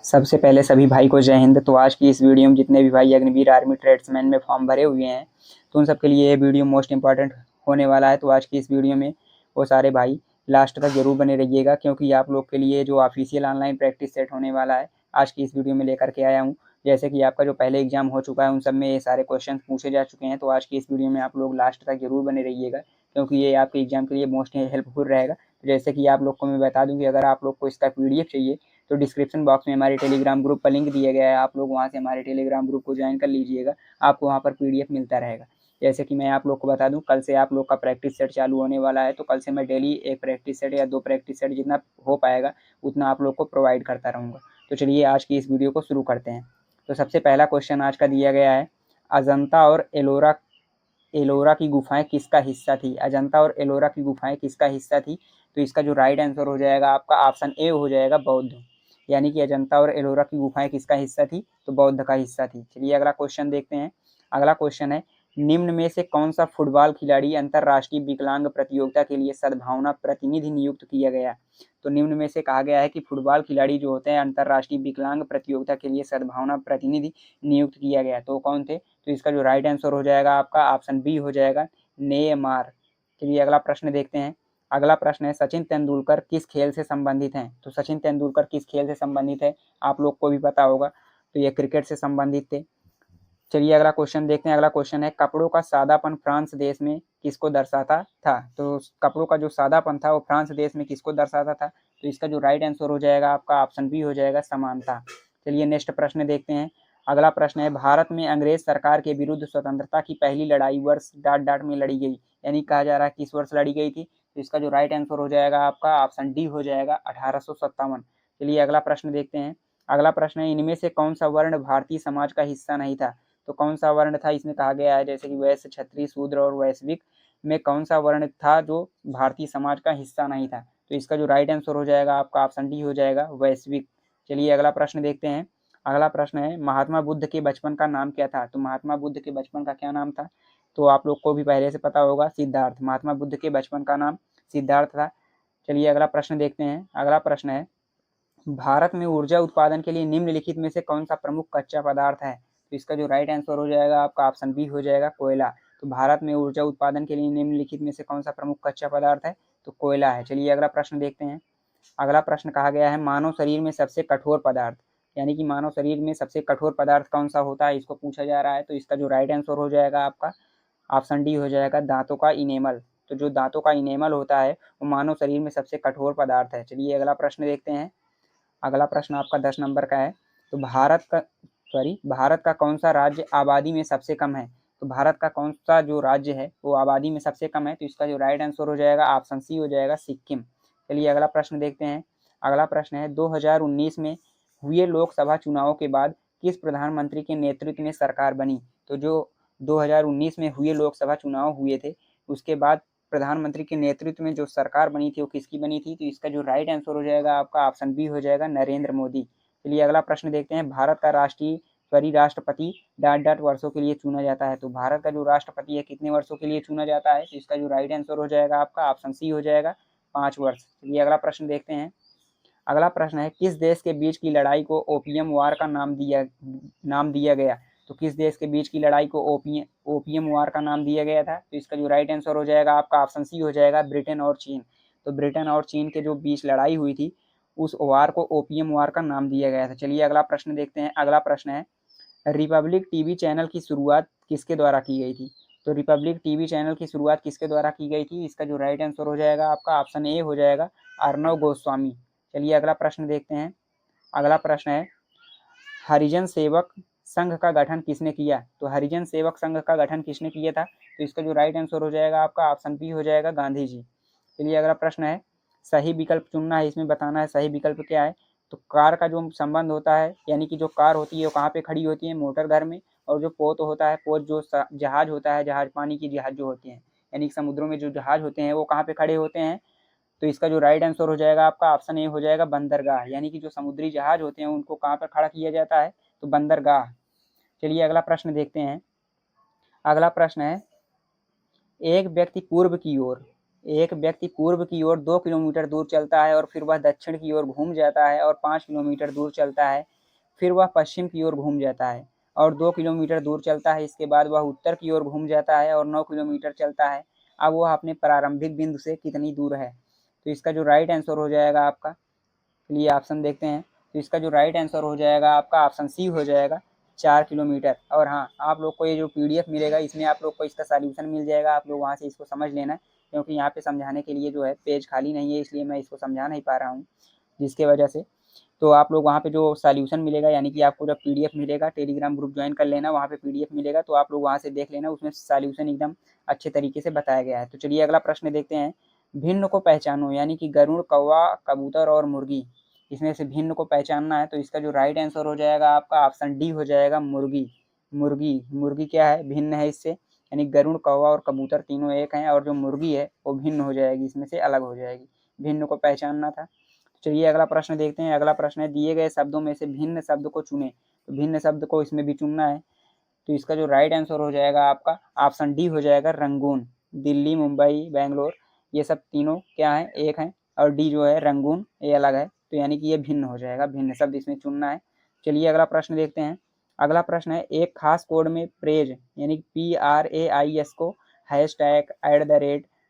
सबसे पहले सभी भाई को जय हिंद। तो आज की इस वीडियो में जितने भी भाई अग्निवीर आर्मी ट्रेड्समैन में फॉर्म भरे हुए हैं तो उन सब के लिए ये वीडियो मोस्ट इंपॉर्टेंट होने वाला है। तो आज की इस वीडियो में वो सारे भाई लास्ट तक जरूर बने रहिएगा, क्योंकि आप लोग के लिए जो ऑफिशियल ऑनलाइन प्रैक्टिस सेट होने वाला है आज की इस वीडियो में लेकर के आया हूँ। जैसे कि आपका जो पहले एग्जाम हो चुका है उन सब में ये सारे क्वेश्चन पूछे जा चुके हैं। तो आज की इस वीडियो में आप लोग लास्ट तक जरूर बने रहिएगा, क्योंकि ये आपके एग्जाम के लिए मोस्ट हेल्पफुल रहेगा। तो जैसे कि आप लोग को मैं बता दूं कि अगर आप लोग को इसका PDF चाहिए तो डिस्क्रिप्शन बॉक्स में हमारे टेलीग्राम ग्रुप का लिंक दिया गया है, आप लोग वहाँ से हमारे टेलीग्राम ग्रुप को ज्वाइन कर लीजिएगा। आपको वहाँ पर PDF मिलता रहेगा। जैसे कि मैं आप लोग को बता दूं, कल से आप लोग का प्रैक्टिस सेट चालू होने वाला है। तो कल से मैं डेली एक प्रैक्टिस सेट या 2 प्रैक्टिस सेट जितना हो पाएगा उतना आप लोग को प्रोवाइड करता रहूँगा। तो चलिए आज की इस वीडियो को शुरू करते हैं। तो सबसे पहला क्वेश्चन आज का दिया गया है, अजंता और एलोरा की गुफाएं किसका हिस्सा थी? अजंता और एलोरा की गुफाएं किसका हिस्सा थी? तो इसका जो राइट आंसर हो जाएगा आपका ऑप्शन ए हो जाएगा, बौद्ध। यानी कि अजंता और एलोरा की गुफाएं किसका हिस्सा थी? तो बौद्ध का हिस्सा थी। चलिए अगला क्वेश्चन देखते हैं। अगला क्वेश्चन है, निम्न में से कौन सा फुटबॉल खिलाड़ी अंतरराष्ट्रीय विकलांग प्रतियोगिता के लिए सद्भावना प्रतिनिधि नियुक्त किया गया? तो निम्न में से कहा गया है कि फुटबॉल खिलाड़ी जो होते हैं अंतरराष्ट्रीय विकलांग प्रतियोगिता के लिए सद्भावना प्रतिनिधि नियुक्त किया गया। तो कौन थे? तो इसका जो राइट आंसर हो जाएगा आपका ऑप्शन बी हो जाएगा, नेयमार। चलिए अगला प्रश्न देखते हैं। अगला प्रश्न है, सचिन तेंदुलकर किस खेल से संबंधित हैं? तो सचिन तेंदुलकर किस खेल से संबंधित है? आप लोग को भी पता होगा, तो ये क्रिकेट से संबंधित थे। चलिए अगला क्वेश्चन देखते हैं। अगला क्वेश्चन है, कपड़ों का सादापन फ्रांस देश में किसको दर्शाता था? तो कपड़ों का जो सादापन था वो फ्रांस देश में किसको दर्शाता था? तो इसका जो राइट आंसर हो जाएगा आपका ऑप्शन बी हो जाएगा, समानता। चलिए नेक्स्ट प्रश्न देखते हैं। अगला प्रश्न है, भारत में अंग्रेज सरकार के विरुद्ध स्वतंत्रता की पहली लड़ाई वर्ष ... में लड़ी गई, यानी कहा जा रहा है किस वर्ष लड़ी गई थी? तो इसका जो राइट आंसर हो जाएगा आपका ऑप्शन डी हो जाएगा, 1857। चलिए अगला प्रश्न देखते हैं। अगला प्रश्न है, इनमें से कौन सा वर्ण भारतीय समाज का हिस्सा नहीं था? तो कौन सा वर्ण था इसमें कहा गया है, जैसे कि वैश्य, क्षत्रिय, शूद्र और वैश्विक में कौन सा वर्ण था जो भारतीय समाज का हिस्सा नहीं था? तो इसका जो राइट आंसर हो जाएगा आपका ऑप्शन डी हो जाएगा, वैश्विक। चलिए अगला प्रश्न देखते हैं। अगला प्रश्न है, महात्मा बुद्ध के बचपन का नाम क्या था? तो महात्मा बुद्ध के बचपन का क्या नाम था? तो आप लोग को भी पहले से पता होगा, सिद्धार्थ। महात्मा बुद्ध के बचपन का नाम सिद्धार्थ था। चलिए अगला प्रश्न देखते हैं। अगला प्रश्न है, भारत में ऊर्जा उत्पादन के लिए निम्नलिखित में से कौन सा प्रमुख कच्चा पदार्थ है? तो इसका जो राइट आंसर हो जाएगा आपका ऑप्शन बी हो जाएगा, कोयला। तो भारत में ऊर्जा उत्पादन के लिए निम्नलिखित में से कौन सा प्रमुख कच्चा पदार्थ है? तो कोयला है। चलिए अगला प्रश्न देखते हैं। अगला प्रश्न कहा गया है, मानव शरीर में सबसे कठोर पदार्थ, यानी कि मानव शरीर में सबसे कठोर पदार्थ कौन सा होता है, इसको पूछा जा रहा है। तो इसका जो राइट आंसर हो जाएगा आपका ऑप्शन डी हो जाएगा, दांतों का इनेमल। तो जो दांतों का इनेमल होता है वो मानव शरीर में सबसे कठोर पदार्थ है। चलिए अगला प्रश्न देखते हैं। अगला प्रश्न आपका 10 नंबर का है, तो भारत का कौन सा राज्य आबादी में सबसे कम है? तो भारत का कौन सा जो राज्य है वो आबादी में सबसे कम है? तो इसका जो राइट आंसर हो जाएगा ऑप्शन सी हो जाएगा, सिक्किम। चलिए अगला प्रश्न देखते हैं। अगला प्रश्न है, 2019 में हुए लोकसभा चुनावों के बाद किस प्रधानमंत्री के नेतृत्व में सरकार बनी? तो जो 2019 में हुए लोकसभा चुनाव हुए थे उसके बाद प्रधानमंत्री के नेतृत्व में जो सरकार बनी थी वो किसकी बनी थी? तो इसका जो राइट आंसर हो जाएगा आपका ऑप्शन बी हो जाएगा, नरेंद्र मोदी। चलिए अगला प्रश्न देखते हैं। भारत का राष्ट्रपति ... वर्षों के लिए चुना जाता है। तो भारत का जो राष्ट्रपति है कितने वर्षों के लिए चुना जाता है? तो इसका जो राइट आंसर हो जाएगा आपका ऑप्शन सी हो जाएगा, 5 वर्ष। चलिए अगला प्रश्न देखते हैं। अगला प्रश्न है, किस देश के बीच की लड़ाई को ओपियम वार का नाम दिया गया? तो किस देश के बीच की लड़ाई को ओपियम वार का नाम दिया गया था? तो इसका जो राइट आंसर हो जाएगा आपका ऑप्शन सी हो जाएगा, ब्रिटेन और चीन। तो ब्रिटेन और चीन के जो बीच लड़ाई हुई थी उस वार को ओपियम वार का नाम दिया गया था। चलिए अगला प्रश्न देखते हैं। अगला प्रश्न है, रिपब्लिक टीवी चैनल की शुरुआत किसके द्वारा की गई थी? तो रिपब्लिक टीवी चैनल की शुरुआत किसके द्वारा की गई थी? इसका जो राइट आंसर हो जाएगा आपका ऑप्शन ए हो जाएगा, अर्नव गोस्वामी। चलिए अगला प्रश्न देखते हैं। अगला प्रश्न है, हरिजन सेवक संघ का गठन किसने किया? तो हरिजन सेवक संघ का गठन किसने किया था? तो इसका जो राइट आंसर हो जाएगा आपका ऑप्शन बी हो जाएगा, गांधी जी। चलिए अगला प्रश्न है, सही विकल्प चुनना है, इसमें बताना है सही विकल्प क्या है। तो कार का जो संबंध होता है, यानी कि जो कार होती है वो कहाँ पे खड़ी होती है? मोटर घर में। और जो पोत होता है, पोत जो जहाज होता है, जहाज पानी की जहाज जो होती हैं, यानी कि समुद्रों में जो जहाज होते हैं वो कहाँ पे खड़े होते हैं? तो इसका जो राइट आंसर हो जाएगा आपका ऑप्शन ए हो जाएगा, बंदरगाह। यानी कि जो समुद्री जहाज होते हैं उनको कहाँ पर खड़ा किया जाता है? तो बंदरगाह। चलिए अगला प्रश्न देखते हैं। अगला प्रश्न है, एक व्यक्ति पूर्व की ओर 2 किलोमीटर दूर चलता है और फिर वह दक्षिण की ओर घूम जाता है और 5 किलोमीटर दूर चलता है। फिर वह पश्चिम की ओर घूम जाता है और 2 किलोमीटर दूर चलता है। इसके बाद वह उत्तर की ओर घूम जाता है और 9 किलोमीटर चलता है। अब वह अपने प्रारंभिक बिंदु से कितनी दूर है? तो इसका जो राइट आंसर हो जाएगा आपका, चलिए ऑप्शन देखते हैं। तो इसका जो राइट आंसर हो जाएगा आपका ऑप्शन सी हो जाएगा, 4 किलोमीटर। और हाँ, आप लोग को ये जो पीडीएफ मिलेगा इसमें आप लोग को इसका सॉल्यूशन मिल जाएगा, आप लोग वहाँ से इसको समझ लेना, क्योंकि यहाँ पे समझाने के लिए जो है पेज खाली नहीं है, इसलिए मैं इसको समझा नहीं पा रहा हूँ, जिसके वजह से तो आप लोग वहाँ पे जो सॉल्यूशन मिलेगा, यानी कि आपको जब पीडीएफ मिलेगा, टेलीग्राम ग्रुप ज्वाइन कर लेना, वहाँ पे पीडीएफ मिलेगा तो आप लोग वहाँ से देख लेना, उसमें सॉल्यूशन एकदम अच्छे तरीके से बताया गया है। तो चलिए अगला प्रश्न देखते हैं। भिन्न को पहचानो, यानी कि गरुड़, कौवा, कबूतर और मुर्गी, इसमें से भिन्न को पहचानना है। तो इसका जो राइट आंसर हो जाएगा आपका ऑप्शन डी हो जाएगा, मुर्गी। मुर्गी, मुर्गी क्या है? भिन्न है इससे, यानी गरुड़, कौवा और कबूतर तीनों एक हैं और जो मुर्गी है वो भिन्न हो जाएगी, इसमें से अलग हो जाएगी। भिन्न को पहचानना था। चलिए अगला प्रश्न देखते हैं। अगला प्रश्न है, दिए गए शब्दों में से भिन्न शब्द को चुने। तो भिन्न शब्द को इसमें भी चुनना है। तो इसका जो राइट आंसर हो जाएगा आपका ऑप्शन डी हो जाएगा, रंगून। दिल्ली, मुंबई, बेंगलोर, ये सब तीनों क्या है? एक हैं। और डी जो है रंगून, ये अलग है। तो यानी कि ये भिन्न हो जाएगा, भिन्न शब्द इसमें चुनना है। चलिए अगला प्रश्न देखते हैं। अगला प्रश्न है, एक खास कोड में प्रेज यानी PRAIS को हैशटैग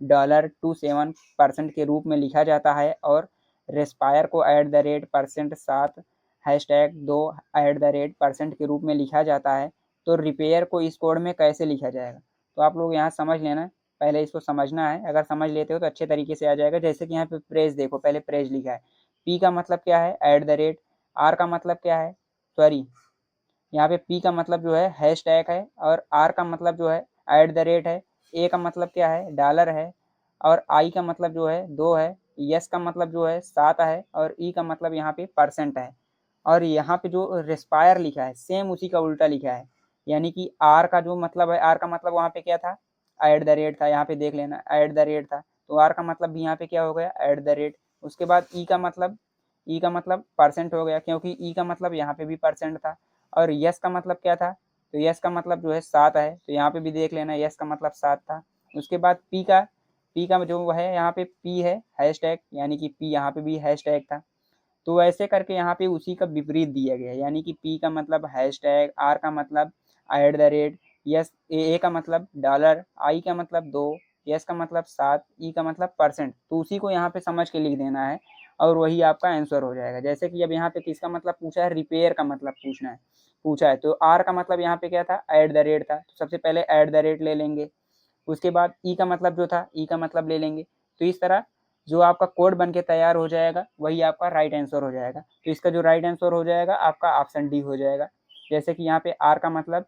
$27% के रूप में लिखा जाता है और रेस्पायर को %7 हैशटैग 2 %% के रूप में लिखा जाता है। तो रिपेयर को इस कोड में कैसे लिखा जाएगा? तो आप लोग यहाँ समझ लेना, पहले इसको समझना है। अगर समझ लेते हो तो अच्छे तरीके से आ जाएगा। जैसे कि यहाँ पे प्रेज देखो, पहले प्रेज लिखा है। पी का मतलब क्या है? At the rate. आर का मतलब क्या है? सॉरी, यहाँ पे पी का मतलब जो है हैशटैग है और आर का मतलब जो है एट द रेट है। ए का मतलब क्या है? डॉलर है। और आई का मतलब जो है 2 है। यस का मतलब जो है 7 है और ई का मतलब यहाँ पे परसेंट है। और यहाँ पे जो रेस्पायर लिखा है सेम उसी का उल्टा लिखा है, यानी कि आर का जो मतलब है, आर का मतलब वहाँ पे क्या था? एट द रेट था। यहाँ पे देख लेना, एट द रेट था। तो आर का मतलब भी यहाँ पे क्या हो गया? At the rate. उसके बाद ई का मतलब परसेंट हो गया, क्योंकि ई का मतलब यहाँ पे भी परसेंट था। और यस का मतलब क्या था? तो यस का मतलब जो है 7 है, तो यहाँ पे भी देख लेना, यस का मतलब 7 था। उसके बाद पी का जो है, यहाँ पे पी है हैशटैग, यानी कि पी यहाँ पे भी हैशटैग था। तो ऐसे करके यहाँ पे उसी का विपरीत दिया गया है, यानी कि पी का मतलब हैशटैग, आर का मतलब एट द रेट, यस ए का मतलब डॉलर, आई का मतलब 2, यस का मतलब 7, ई का मतलब परसेंट। तो उसी को यहाँ पे समझ के लिख देना है और वही आपका आंसर हो जाएगा। जैसे कि अब यहाँ पे किसका मतलब पूछा है? रिपेयर का मतलब पूछा है। तो आर का मतलब यहाँ पे क्या था? एट द रेट था, तो सबसे पहले एट द रेट ले लेंगे। उसके बाद ई का मतलब जो था, ई का मतलब ले लेंगे। तो इस तरह जो आपका कोड बन के तैयार हो जाएगा वही आपका राइट आंसर हो जाएगा। तो इसका जो राइट आंसर हो जाएगा आपका ऑप्शन डी हो जाएगा। जैसे कि यहाँ पे आर का मतलब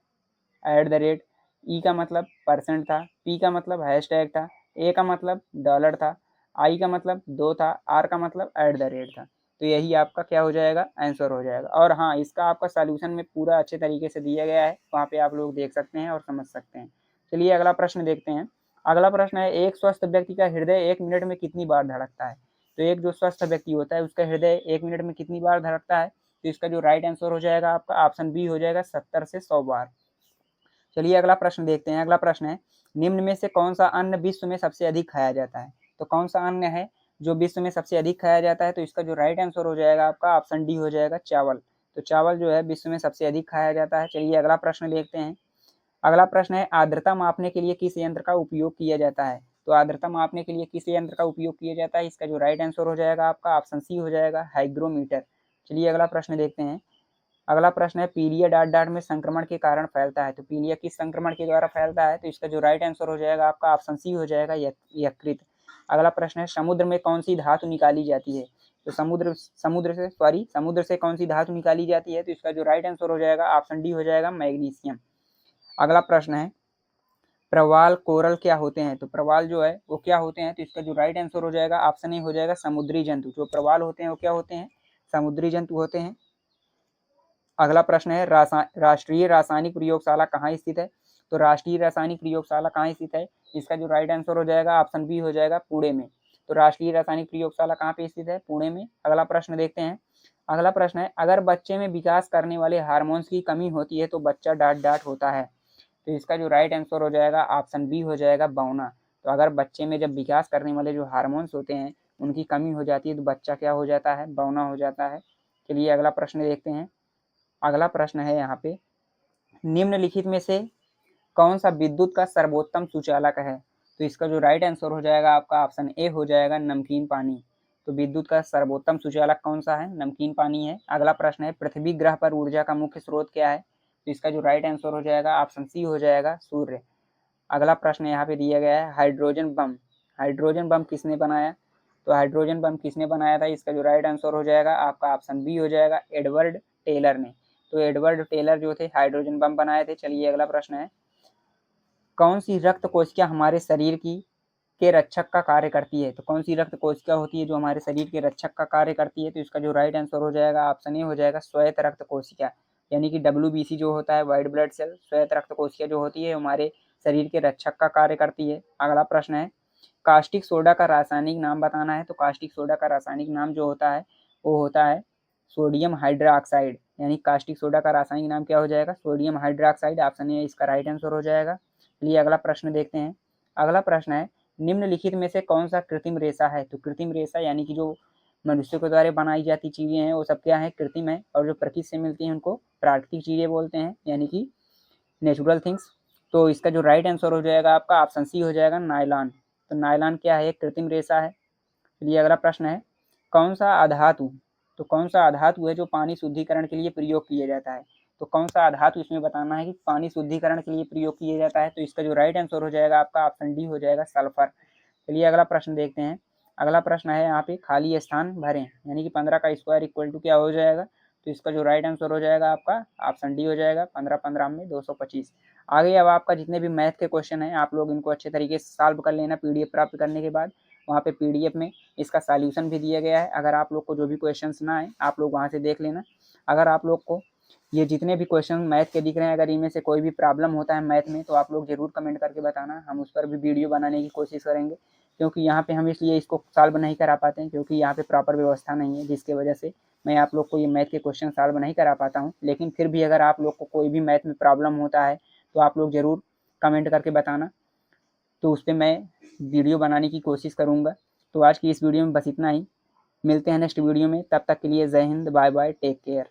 एट द रेट, ई का मतलब परसेंट था, पी का मतलब हैशटैग था, ए का मतलब डॉलर था, आई का मतलब 2 था, आर का मतलब एट द रेट था। तो यही आपका क्या हो जाएगा? आंसर हो जाएगा। और हाँ, इसका आपका सॉल्यूशन में पूरा अच्छे तरीके से दिया गया है, वहाँ पे आप लोग देख सकते हैं और समझ सकते हैं। चलिए अगला प्रश्न देखते हैं। अगला प्रश्न है, एक स्वस्थ व्यक्ति का हृदय 1 मिनट में कितनी बार धड़कता है? तो एक जो स्वस्थ व्यक्ति होता है उसका हृदय 1 मिनट में कितनी बार धड़कता है? तो इसका जो राइट आंसर हो जाएगा आपका ऑप्शन बी हो जाएगा, 70 से 100 बार। चलिए अगला प्रश्न देखते हैं। अगला प्रश्न है, निम्न में से कौन सा अन्न विश्व में सबसे अधिक खाया जाता है? तो कौन सा अन्न है जो विश्व में सबसे अधिक खाया जाता है? तो इसका जो राइट आंसर हो जाएगा आपका ऑप्शन डी हो जाएगा, चावल। तो चावल जो है विश्व में सबसे अधिक खाया जाता है। चलिए अगला प्रश्न देखते हैं। अगला प्रश्न है, आर्द्रता मापने के लिए किस यंत्र का उपयोग किया जाता है? तो आर्द्रता मापने के लिए किस यंत्र का उपयोग किया जाता है? इसका जो राइट आंसर हो जाएगा आपका ऑप्शन सी हो जाएगा, हाइग्रोमीटर। चलिए अगला प्रश्न देखते हैं। अगला प्रश्न है, पीलिया डाट डाट में संक्रमण के कारण फैलता है। तो पीलिया किस संक्रमण के द्वारा फैलता है? तो इसका जो राइट आंसर हो जाएगा आपका ऑप्शन सी हो जाएगा, यकृत। अगला प्रश्न है, समुद्र में कौन सी धातु निकाली जाती है? तो समुद्र से कौन सी धातु निकाली जाती है? तो इसका जो राइट आंसर हो जाएगा ऑप्शन डी हो जाएगा, मैग्नीशियम। अगला प्रश्न है, प्रवाल कोरल क्या होते हैं? तो प्रवाल जो है वो क्या होते हैं? तो इसका जो राइट आंसर हो जाएगा ऑप्शन ए हो जाएगा, समुद्री जंतु। जो प्रवाल होते हैं वो क्या होते हैं? समुद्री जंतु होते हैं। अगला प्रश्न है, राष्ट्रीय रासायनिक प्रयोगशाला कहाँ स्थित है? तो राष्ट्रीय रासायनिक प्रयोगशाला कहाँ स्थित है? इसका जो राइट आंसर हो जाएगा ऑप्शन बी हो जाएगा, पुणे में। तो राष्ट्रीय रासायनिक प्रयोगशाला कहाँ पे स्थित है? पुणे में। अगला प्रश्न देखते हैं। अगला प्रश्न है, अगर बच्चे में विकास करने वाले हार्मोन्स की कमी होती है तो बच्चा डाट डाट होता है। तो इसका जो राइट आंसर हो जाएगा ऑप्शन बी हो जाएगा, बौना। तो अगर बच्चे में जब विकास करने वाले जो हार्मोन्स होते हैं उनकी कमी हो जाती है तो बच्चा क्या हो जाता है? बौना हो जाता है। चलिए अगला प्रश्न देखते हैं। अगला प्रश्न है यहाँ पे, निम्नलिखित में से कौन सा विद्युत का सर्वोत्तम सुचालक है? तो इसका जो राइट आंसर हो जाएगा आपका ऑप्शन ए हो जाएगा, नमकीन पानी। तो विद्युत का सर्वोत्तम सुचालक कौन सा है? नमकीन पानी है। अगला प्रश्न है, पृथ्वी ग्रह पर ऊर्जा का मुख्य स्रोत क्या है? तो इसका जो राइट आंसर हो जाएगा ऑप्शन सी हो जाएगा, सूर्य। अगला प्रश्न यहाँ पे दिया गया है, हाइड्रोजन बम। हाइड्रोजन बम किसने बनाया? तो हाइड्रोजन बम किसने बनाया था? इसका जो राइट आंसर हो जाएगा आपका ऑप्शन बी हो जाएगा, एडवर्ड टेलर ने। तो एडवर्ड टेलर जो थे हाइड्रोजन बम बनाए थे। चलिए अगला प्रश्न है, कौन सी रक्त कोशिका हमारे शरीर की के रक्षक का कार्य करती है? तो कौन सी रक्त कोशिका होती है जो हमारे शरीर के रक्षक का कार्य करती है? तो इसका जो राइट आंसर हो जाएगा ऑप्शन ए हो जाएगा, श्वेत रक्त कोशिका, यानी कि WBC जो होता है, व्हाइट ब्लड सेल। श्वेत रक्त कोशिका जो होती है हमारे शरीर के रक्षक का कार्य करती है। अगला प्रश्न है, कास्टिक सोडा का रासायनिक नाम बताना है। तो कास्टिक सोडा का रासायनिक नाम जो होता है वो होता है सोडियम हाइड्रोक्साइड, यानी कास्टिक सोडा का रासायनिक नाम क्या हो जाएगा? Sodium hydroxide. ऑप्शन ए इसका राइट आंसर हो जाएगा। चलिए अगला प्रश्न देखते हैं। अगला प्रश्न है, निम्नलिखित में से कौन सा कृत्रिम रेशा है? तो कृत्रिम रेशा यानी कि जो मनुष्य के द्वारा बनाई जाती चीजें हैं वो सब क्या है? कृत्रिम है। और जो प्रकृति से मिलती हैं उनको प्राकृतिक चीजें बोलते हैं, यानी कि नेचुरल थिंग्स। तो इसका जो राइट आंसर हो जाएगा आपका ऑप्शन सी हो जाएगा, नायलॉन। तो नायलॉन क्या है? एक कृत्रिम रेशा है। चलिए अगला प्रश्न है, कौन सा अधातु, तो कौन सा अधातु है जो पानी शुद्धिकरण के लिए प्रयोग किया जाता है? तो कौन सा अधातु इसमें बताना है कि पानी शुद्धिकरण के लिए प्रयोग किया जाता है। तो इसका जो राइट आंसर हो जाएगा आपका ऑप्शन डी हो जाएगा, सल्फर। चलिए अगला प्रश्न देखते हैं। अगला प्रश्न है यहाँ पे, खाली स्थान भरें, यानी कि 15 का स्क्वायर इक्वल टू क्या हो जाएगा? तो इसका जो राइट आंसर हो जाएगा आपका ऑप्शन डी हो जाएगा, 15 15 में 225। आगे अब आपका जितने भी मैथ के क्वेश्चन हैं आप लोग इनको अच्छे तरीके से सॉल्व कर लेना। PDF प्राप्त करने के बाद वहाँ पे PDF में इसका सॉल्यूशन भी दिया गया है। अगर आप लोग को जो भी क्वेश्चंस ना आए आप लोग वहाँ से देख लेना। अगर आप लोग को ये जितने भी क्वेश्चन मैथ के दिख रहे हैं, अगर इनमें से कोई भी प्रॉब्लम होता है मैथ में, तो आप लोग जरूर कमेंट करके बताना, हम उस पर भी वीडियो बनाने की कोशिश करेंगे। क्योंकि यहाँ पे हम इसलिए इसको सॉल्व नहीं करा पाते हैं क्योंकि यहाँ पे प्रॉपर व्यवस्था नहीं है, जिसकी वजह से मैं आप लोग को ये मैथ के क्वेश्चन सॉल्व नहीं करा पाता हूँ। लेकिन फिर भी अगर आप लोग को कोई भी मैथ में प्रॉब्लम होता है तो आप लोग ज़रूर कमेंट करके बताना, तो उस पर मैं वीडियो बनाने की कोशिश करूँगा। तो आज की इस वीडियो में बस इतना ही, मिलते हैं नेक्स्ट वीडियो में। तब तक के लिए जय Hind, bye bye, take care.